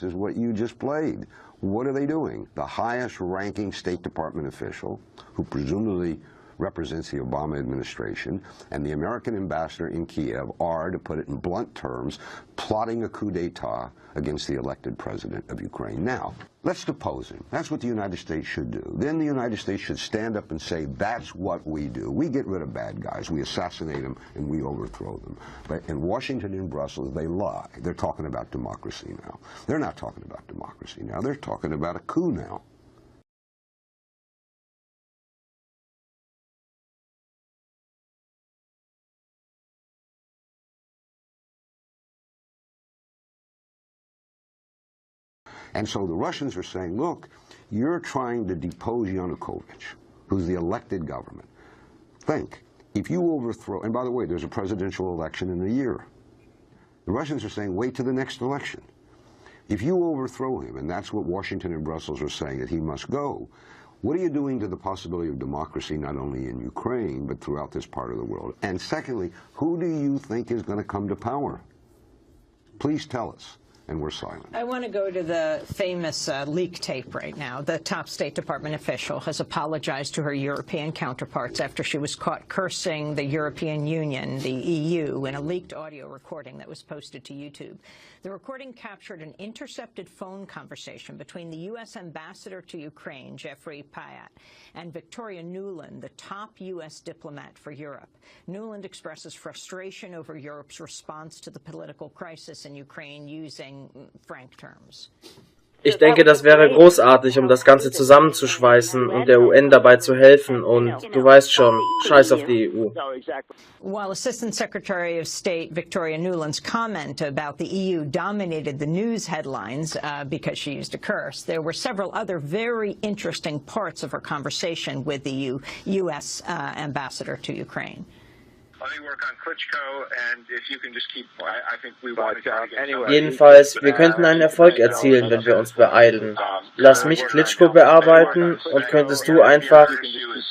is what you just played. What are they doing? The highest-ranking State Department official, who presumably represents the Obama administration, and the American ambassador in Kiev are, to put it in blunt terms, plotting a coup d'etat against the elected president of Ukraine. Now, let's depose him. That's what the United States should do. Then the United States should stand up and say, that's what we do. We get rid of bad guys. We assassinate them, and we overthrow them. But in Washington and Brussels, they lie. They're talking about democracy now. They're not talking about democracy now. They're talking about a coup now. And so the Russians are saying, look, you're trying to depose Yanukovych, who's the elected government. Think, if you overthrow, and by the way, there's a presidential election in a year. The Russians are saying, wait till the next election. If you overthrow him, and that's what Washington and Brussels are saying, that he must go, what are you doing to the possibility of democracy not only in Ukraine, but throughout this part of the world? And secondly, who do you think is going to come to power? Please tell us. And we're silent. I want to go to the famous leak tape right now. The top State Department official has apologized to her European counterparts after she was caught cursing the European Union, the EU, in a leaked audio recording that was posted to YouTube. The recording captured an intercepted phone conversation between the U.S. ambassador to Ukraine, Jeffrey Pyatt, and Victoria Nuland, the top U.S. diplomat for Europe. Nuland expresses frustration over Europe's response to the political crisis in Ukraine using frank terms. Ich denke, das wäre großartig, um das Ganze zusammenzuschweißen und der UN dabei zu helfen. Und du weißt schon, scheiß auf die EU. While Assistant Secretary of State Victoria Nuland's comment about the EU dominated the news headlines because she used a curse, there were several other very interesting parts of her conversation with the U.S. ambassador to Ukraine. Jedenfalls, wir könnten einen Erfolg erzielen, wenn wir uns beeilen. Lass mich Klitschko bearbeiten und könntest du einfach...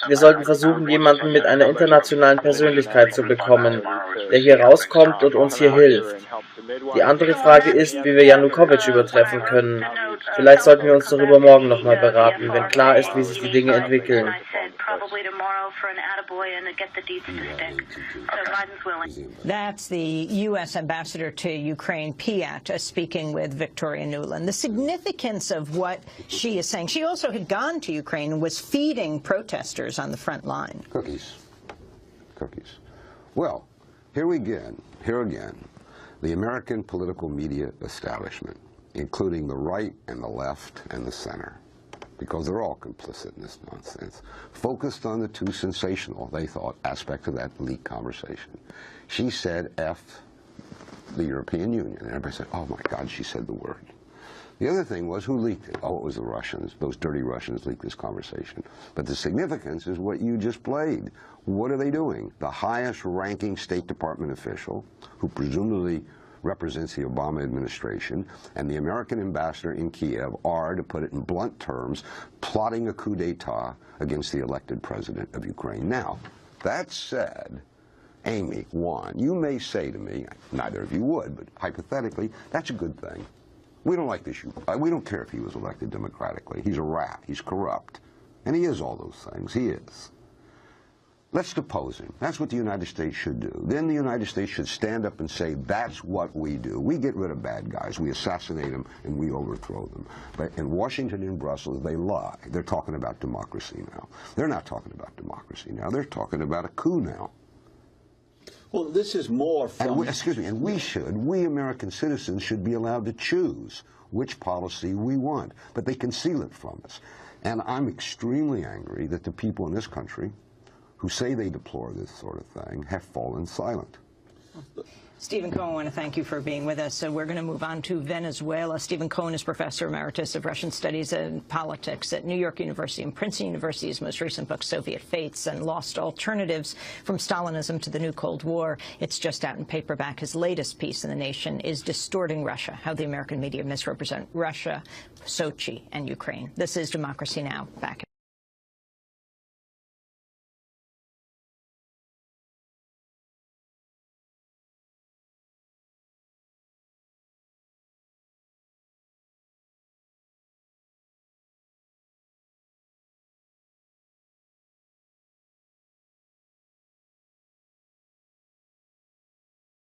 Wir sollten versuchen, jemanden mit einer internationalen Persönlichkeit zu bekommen, der hier rauskommt und uns hier hilft. Die andere Frage ist, wie wir Yanukovych übertreffen können. Vielleicht sollten wir uns darüber morgen nochmal beraten, wenn klar ist, wie sich die Dinge entwickeln. That's the U.S. ambassador to Ukraine, Pyatt, speaking with Victoria Nuland. The significance of what she is saying. She also had gone to Ukraine and was feeding protesters on the front line. Cookies. Cookies. Well, here again, the American political media establishment, including the right and the left and the center, because they're all complicit in this nonsense, focused on the two sensational, they thought, aspects of that leak conversation. She said, F the European Union. And everybody said, oh my God, she said the word. The other thing was, who leaked it? Oh, it was the Russians. Those dirty Russians leaked this conversation. But the significance is what you just played. What are they doing? The highest-ranking State Department official, who presumably represents the Obama administration, and the American ambassador in Kiev are, to put it in blunt terms, plotting a coup d'etat against the elected president of Ukraine. Now, that said, Amy, Juan, you may say to me, neither of you would, but hypothetically, that's a good thing. We don't like this. We don't care if he was elected democratically. He's a rat. He's corrupt. And he is all those things. He is. Let's depose him. That's what the United States should do. Then the United States should stand up and say, that's what we do. We get rid of bad guys. We assassinate them, and we overthrow them. But in Washington and Brussels, they lie. They're talking about democracy now. They're not talking about democracy now. They're talking about a coup now. Well, this is more from... And we American citizens should be allowed to choose which policy we want, but they conceal it from us. And I'm extremely angry that the people in this country who say they deplore this sort of thing have fallen silent. Stephen Cohen, I want to thank you for being with us. So we're going to move on to Venezuela. Stephen Cohen is Professor Emeritus of Russian Studies and Politics at New York University and Princeton University. His most recent book, Soviet Fates and Lost Alternatives from Stalinism to the New Cold War. It's just out in paperback. His latest piece in The Nation is Distorting Russia, How the American Media Misrepresent Russia, Sochi, and Ukraine. This is Democracy Now! Back.